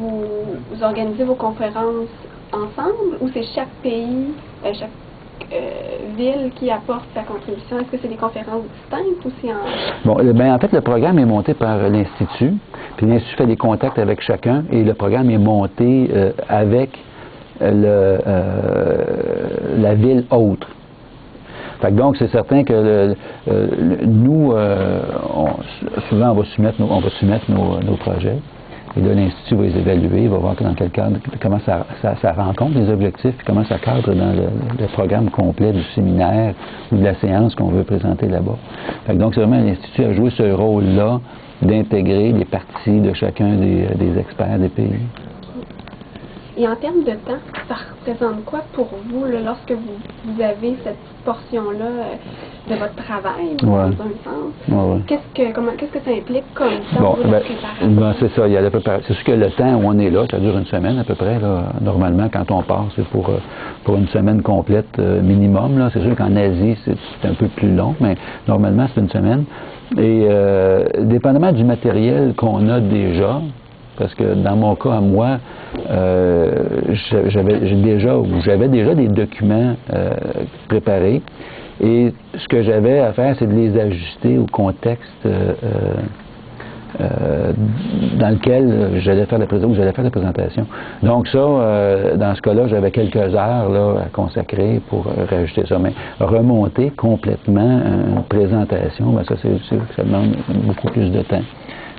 vous organisez vos conférences ensemble ou c'est chaque pays, chaque ville qui apporte sa contribution? Est-ce que c'est des conférences distinctes ou c'est en... Bon, ben, en fait, le programme est monté par l'Institut, puis l'Institut fait des contacts avec chacun, et le programme est monté avec la ville autre. Fait que donc, c'est certain que nous, souvent, on va soumettre nos projets. Et là, l'Institut va les évaluer, il va voir dans quel cadre, comment ça rencontre les objectifs, puis comment ça cadre dans le programme complet du séminaire ou de la séance qu'on veut présenter là-bas. Donc, c'est vraiment l'Institut a joué ce rôle-là d'intégrer les parties de chacun des experts des pays. Et en termes de temps, ça représente quoi pour vous là, lorsque vous avez cette portion-là de votre travail, dans un sens? Qu'est-ce que ça implique comme temps de préparation? C'est ça, il y a c'est sûr que le temps où on est là, ça dure une semaine à peu près. Là. Normalement, quand on part, c'est pour une semaine complète minimum. C'est sûr qu'en Asie, c'est un peu plus long, mais normalement, c'est une semaine. Et dépendamment du matériel qu'on a déjà, parce que dans mon cas, à moi, j'avais déjà des documents préparés. Et ce que j'avais à faire, c'est de les ajuster au contexte dans lequel j'allais faire la présentation. Donc ça, dans ce cas-là, j'avais quelques heures là, à consacrer pour rajouter ça. Mais remonter complètement une présentation, ben ça demande beaucoup plus de temps.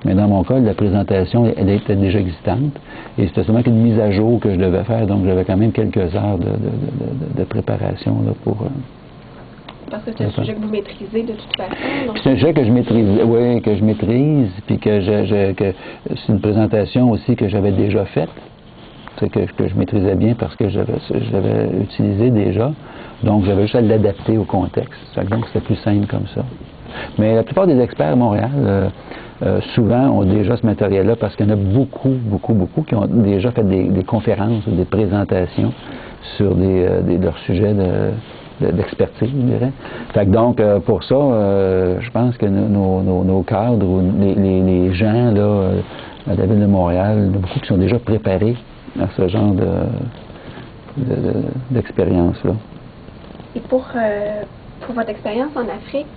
Mais dans mon cas, la présentation, elle était déjà existante. Et c'était seulement qu'une mise à jour que je devais faire. Donc, j'avais quand même quelques heures de préparation là, pour... Parce que c'est un sujet que vous maîtrisez de toute façon. C'est un sujet que je maîtrise, oui, que je maîtrise. Puis que c'est une présentation aussi que j'avais déjà faite. C'est que je maîtrisais bien parce que j'avais utilisé déjà. Donc, j'avais juste à l'adapter au contexte. Donc, c'était plus simple comme ça. Mais la plupart des experts à Montréal... souvent ont déjà ce matériel-là parce qu'il y en a beaucoup qui ont déjà fait des conférences ou des présentations sur leurs sujets d'expertise, je dirais. Fait que donc, pour ça, je pense que nos cadres ou les gens là, à la Ville de Montréal, il y en a beaucoup qui sont déjà préparés à ce genre d'expérience-là. Et pour votre expérience en Afrique,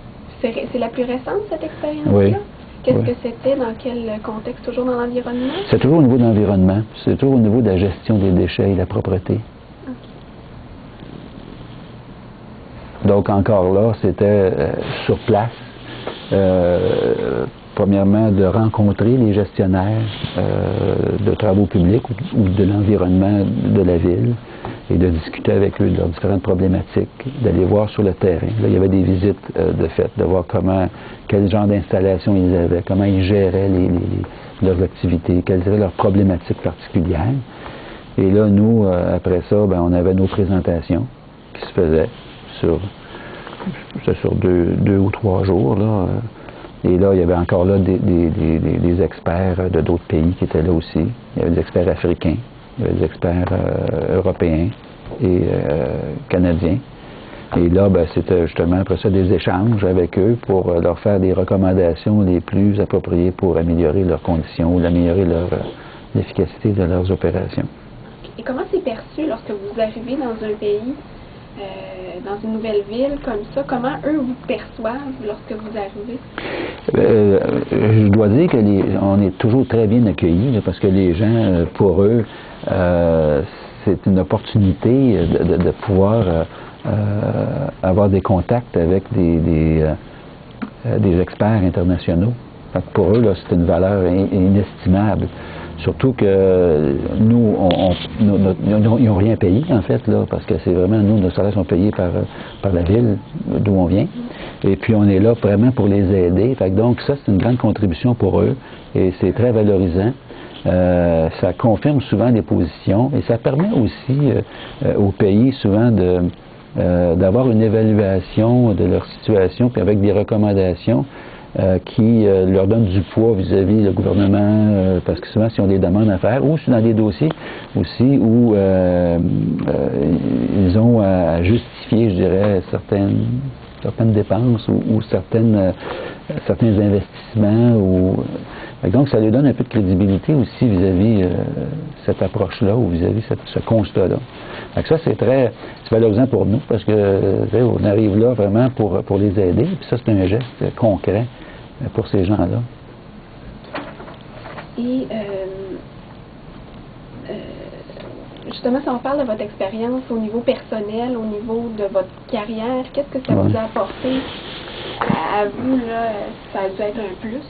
c'est la plus récente, cette expérience-là? Oui. Qu'est-ce que c'était? Dans quel contexte? Toujours dans l'environnement? C'est toujours au niveau de l'environnement. C'est toujours au niveau de la gestion des déchets et de la propreté. Okay. Donc, encore là, c'était sur place. Premièrement, de rencontrer les gestionnaires de travaux publics ou de l'environnement de la ville et de discuter avec eux de leurs différentes problématiques, d'aller voir sur le terrain. Là, il y avait des visites de fait, de voir quel genre d'installation ils avaient, comment ils géraient leurs activités, quelles étaient leurs problématiques particulières. Et là, nous, après ça, ben, on avait nos présentations qui se faisaient sur 2 ou 3 jours. Là. Et là, il y avait encore là des experts de d'autres pays qui étaient là aussi. Il y avait des experts africains, il y avait des experts européens et canadiens. Et là, ben, c'était justement après ça des échanges avec eux pour leur faire des recommandations les plus appropriées pour améliorer leurs conditions ou améliorer l'efficacité de leurs opérations. Et comment c'est perçu lorsque vous arrivez dans un pays, dans une nouvelle ville comme ça? Comment eux vous perçoivent lorsque vous arrivez? Je dois dire qu'on est toujours très bien accueillis parce que les gens, pour eux, c'est une opportunité de pouvoir avoir des contacts avec des experts internationaux. Fait que pour eux, là, c'est une valeur inestimable. Surtout que nous, ils n'ont rien payé, en fait, là, parce que c'est vraiment, nous, nos salaires sont payés par la ville d'où on vient. Et puis, on est là vraiment pour les aider. Fait que donc, ça, c'est une grande contribution pour eux et c'est très valorisant. Ça confirme souvent les positions et ça permet aussi au pays souvent d'avoir une évaluation de leur situation puis avec des recommandations qui leur donnent du poids vis-à-vis le gouvernement, parce que souvent, s'ils ont des demandes à faire, ou dans des dossiers aussi où ils ont à justifier, je dirais, certaines dépenses ou certains investissements. Donc, ça lui donne un peu de crédibilité aussi vis-à-vis cette approche-là ou vis-à-vis ce constat-là. Donc ça, c'est valorisant pour nous parce que on arrive là vraiment pour les aider. Puis ça, c'est un geste concret pour ces gens-là. Et justement, si on parle de votre expérience au niveau personnel, au niveau de votre carrière, qu'est-ce que ça vous a apporté à vous, là? Ça a dû être un plus,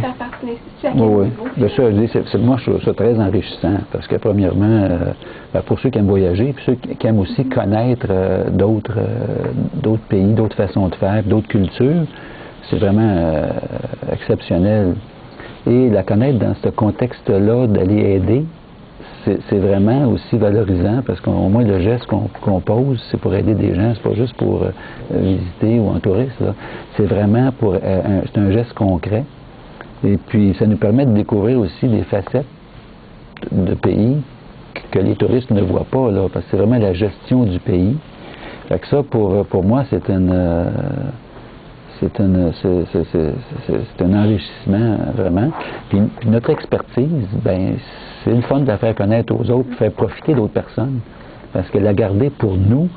faire partie de l'institut, à quel niveau? Moi, je trouve ça très enrichissant parce que, premièrement, pour ceux qui aiment voyager, puis ceux qui aiment aussi connaître d'autres pays, d'autres façons de faire, d'autres cultures, c'est vraiment exceptionnel. Et la connaître dans ce contexte-là, d'aller aider, c'est vraiment aussi valorisant parce qu'au moins le geste qu'on pose, c'est pour aider des gens, c'est pas juste pour visiter ou en tourisme. C'est vraiment c'est un geste concret. Et puis ça nous permet de découvrir aussi des facettes de pays que les touristes ne voient pas, là, parce que c'est vraiment la gestion du pays. Fait que ça, pour moi, c'est un enrichissement, vraiment. Puis notre expertise, ben c'est une fun de la faire connaître aux autres, faire profiter d'autres personnes. Parce que la garder pour nous,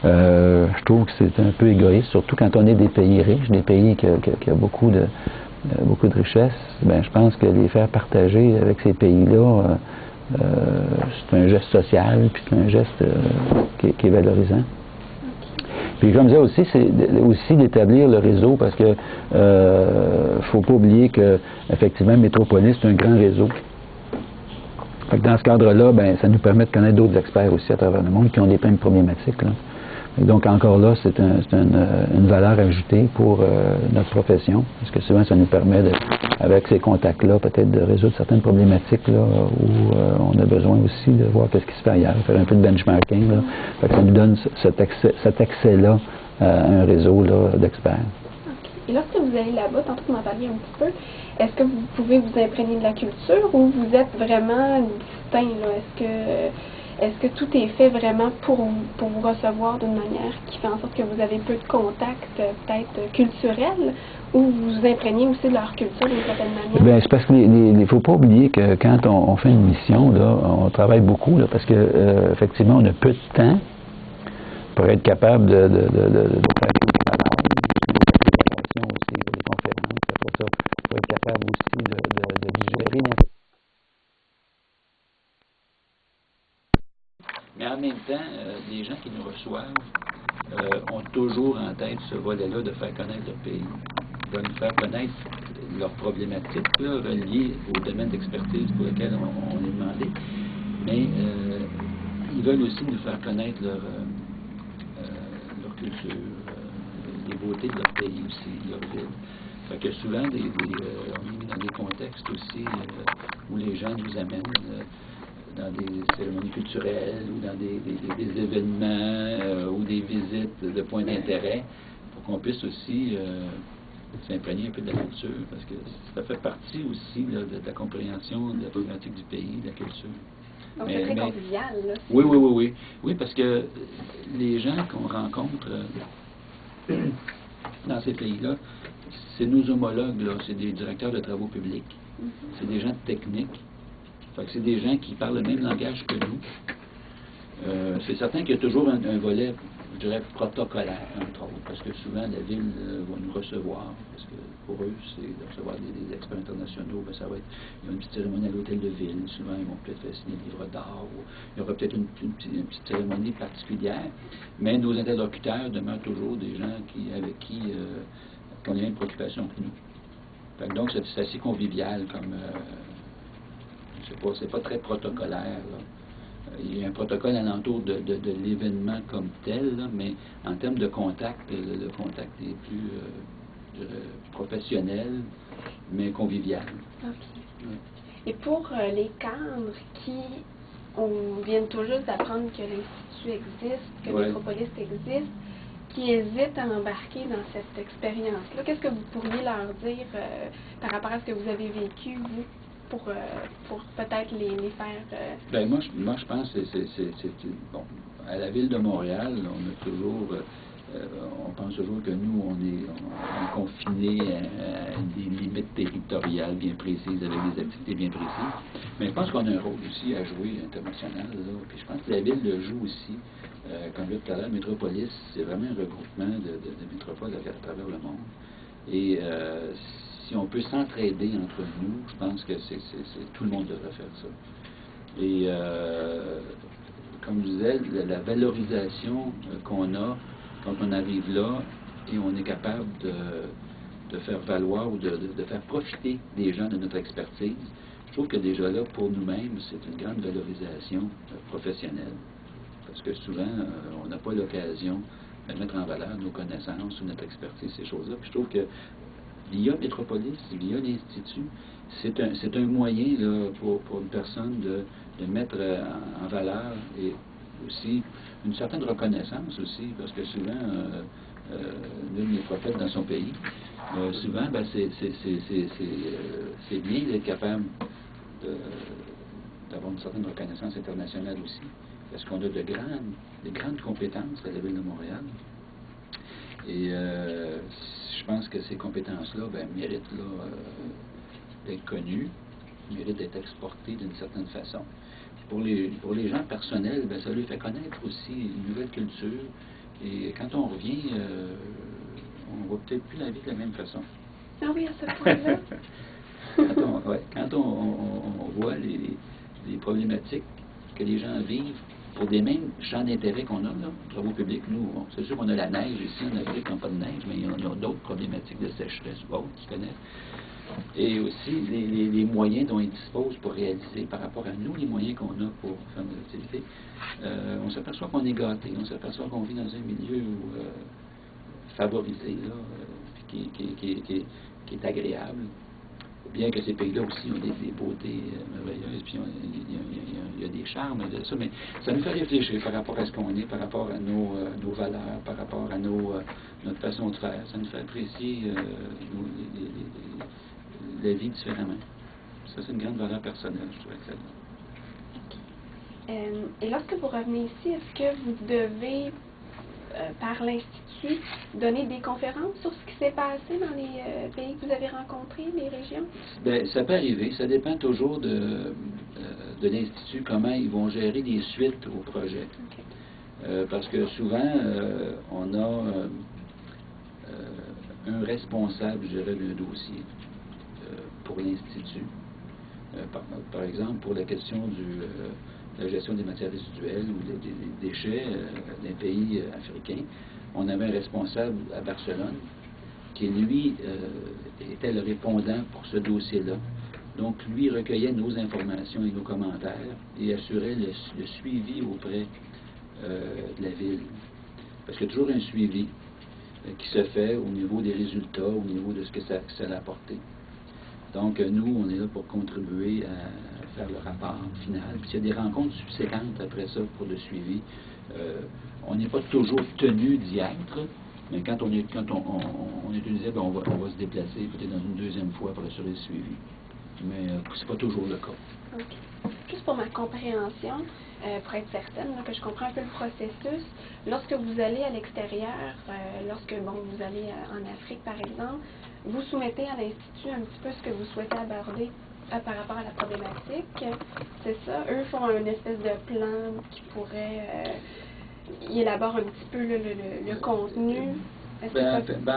je trouve que c'est un peu égoïste, surtout quand on est des pays riches, des pays qui ont beaucoup de richesses. Ben, je pense que les faire partager avec ces pays-là, c'est un geste social, puis c'est un geste qui est valorisant. Puis comme ça aussi, c'est aussi d'établir le réseau parce que faut pas oublier que effectivement Métropolis, c'est un grand réseau. Fait que dans ce cadre-là, ben, ça nous permet de connaître d'autres experts aussi à travers le monde qui ont des mêmes problématiques. Là. Donc encore là, c'est une valeur ajoutée pour notre profession, parce que souvent ça nous permet, avec ces contacts-là, peut-être de résoudre certaines problématiques là, où on a besoin aussi de voir ce qui se fait ailleurs, faire un peu de benchmarking. Là. Fait que ça nous donne cet accès-là à un réseau d'experts. Okay. Et lorsque vous allez là-bas, tantôt vous m'en parliez un petit peu, est-ce que vous pouvez vous imprégner de la culture ou vous êtes vraiment distinct? Est-ce que tout est fait vraiment pour vous recevoir d'une manière qui fait en sorte que vous avez peu de contacts peut-être culturels ou vous vous imprégnez aussi de leur culture d'une certaine manière? Bien, c'est parce qu'il ne faut pas oublier que quand on fait une mission, là, on travaille beaucoup là, parce que effectivement, on a peu de temps pour être capable de faire des formations aussi, des conférences, pour ça, pour être capable aussi de digérer l'information. Mais en même temps, les gens qui nous reçoivent ont toujours en tête ce volet-là de faire connaître leur pays, de nous faire connaître leurs problématiques là, reliées au domaine d'expertise pour lequel on est demandé. Mais ils veulent aussi nous faire connaître leur culture, les beautés de leur pays aussi, leur ville. Fait que souvent, on est mis dans des contextes aussi où les gens nous amènent dans des cérémonies culturelles ou dans des événements ou des visites de points d'intérêt pour qu'on puisse aussi s'imprégner un peu de la culture parce que ça fait partie aussi là, de la compréhension de la problématique du pays, de la culture. Donc c'est très convivial, là. Oui, parce que les gens qu'on rencontre dans ces pays-là, c'est nos homologues, là, c'est des directeurs de travaux publics, c'est des gens techniques. Fait que c'est des gens qui parlent le même langage que nous. C'est certain qu'il y a toujours un volet, je dirais, protocolaire, entre autres, parce que souvent la ville va nous recevoir, parce que pour eux, c'est de recevoir des experts internationaux, ben, ça va être, il y a une petite cérémonie à l'hôtel de ville, souvent ils vont peut-être faire signer le livre d'art, ou il y aura peut-être une petite cérémonie particulière, mais nos interlocuteurs demeurent toujours des gens avec qui ont les mêmes préoccupations que nous. Fait que donc c'est assez convivial comme... c'est pas très protocolaire. Là. Il y a un protocole alentour de l'événement comme tel, là, mais en termes de contact, le contact est plus professionnel, mais convivial. Okay. Et pour les cadres qui viennent tout juste d'apprendre que l'Institut existe, que Métropolis existe, qui hésitent à embarquer dans cette expérience-là, qu'est-ce que vous pourriez leur dire par rapport à ce que vous avez vécu, vous? Pour peut-être les faire... Bien, moi, je pense que c'est bon, à la Ville de Montréal, on a toujours on pense toujours que nous, on est confinés à des limites territoriales bien précises, avec des activités bien précises. Mais je pense qu'on a un rôle aussi à jouer international. Là. Puis je pense que la ville le joue aussi. Comme je disais tout à l'heure, Métropolis, c'est vraiment un regroupement de métropoles à travers le monde. Et si on peut s'entraider entre nous, je pense que tout le monde devrait faire ça. Et comme je disais, la valorisation qu'on a quand on arrive là et on est capable de faire valoir ou de faire profiter des gens de notre expertise, je trouve que déjà là, pour nous-mêmes, c'est une grande valorisation professionnelle. Parce que souvent, on n'a pas l'occasion de mettre en valeur nos connaissances ou notre expertise, ces choses-là. Puis je trouve que via Métropolis, via l'Institut, c'est un moyen là, pour une personne de mettre en valeur et aussi une certaine reconnaissance aussi, parce que souvent, nul n'est prophète dans son pays. Souvent, ben, c'est bien d'être capable d'avoir une certaine reconnaissance internationale aussi, parce qu'on a de grandes compétences à la Ville de Montréal. Et je pense que ces compétences-là ben, méritent d'être connues, méritent d'être exportées d'une certaine façon. Pour les gens personnels, ben, ça leur fait connaître aussi une nouvelle culture. Et quand on revient, on ne voit peut-être plus la vie de la même façon. Ah oui, à ce point-là. Quand on voit les problématiques que les gens vivent pour des mêmes champs d'intérêt qu'on a, là, travaux publics, nous, bon, c'est sûr qu'on a la neige ici en Afrique, on n'a pas de neige, mais il y en a d'autres problématiques de sécheresse ou autres, tu connais. Et aussi les moyens dont ils disposent pour réaliser par rapport à nous, les moyens qu'on a pour faire nos activités. On s'aperçoit qu'on est gâté, on s'aperçoit qu'on vit dans un milieu favorisé, là, qui est agréable. Bien que ces pays-là aussi ont des beautés merveilleuses, puis il y a des charmes de ça, mais ça nous fait réfléchir par rapport à ce qu'on est, par rapport à nos valeurs, par rapport à notre façon de faire. Ça nous fait apprécier la vie différemment. Ça, c'est une grande valeur personnelle, je trouvais que ça. Et lorsque vous revenez ici, est-ce que vous devez, par l'Institut, donner des conférences sur ce qui s'est passé dans les pays que vous avez rencontrés, les régions? Bien, ça peut arriver. Ça dépend toujours de l'Institut, comment ils vont gérer les suites au projet. Okay. Parce que souvent, on a un responsable, je dirais, d'un dossier pour l'Institut. Par exemple, pour la question de la gestion des matières résiduelles ou des déchets d'un pays africain, on avait un responsable à Barcelone qui, lui, était le répondant pour ce dossier-là. Donc, lui recueillait nos informations et nos commentaires et assurait le suivi auprès de la ville. Parce qu'il y a toujours un suivi qui se fait au niveau des résultats, au niveau de ce que ça a apporté. Donc, nous, on est là pour contribuer à faire le rapport final. Puis, il y a des rencontres subséquentes après ça pour le suivi. On n'est pas toujours tenu d'y être, mais quand on est utilisé, ben on va se déplacer peut-être dans une deuxième fois pour assurer le suivi. Mais c'est pas toujours le cas. Okay. Juste pour ma compréhension, pour être certaine là, que je comprends un peu le processus, lorsque vous allez à l'extérieur, lorsque vous allez en Afrique par exemple, vous soumettez à l'Institut un petit peu ce que vous souhaitez aborder par rapport à la problématique. C'est ça? Eux font une espèce de plan qui pourrait... ils élaborent un petit peu le contenu. En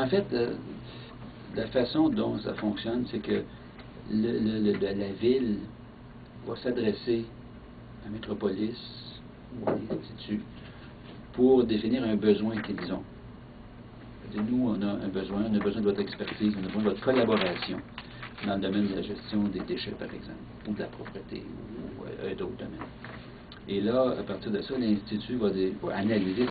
fait, la façon dont ça fonctionne, c'est que la ville va s'adresser à Métropolis ou à l'Institut pour définir un besoin qu'ils ont. Nous, on a besoin de votre expertise, on a besoin de votre collaboration dans le domaine de la gestion des déchets, par exemple, ou de la propreté, ou d'autres domaines. Et là, à partir de ça, l'Institut va analyser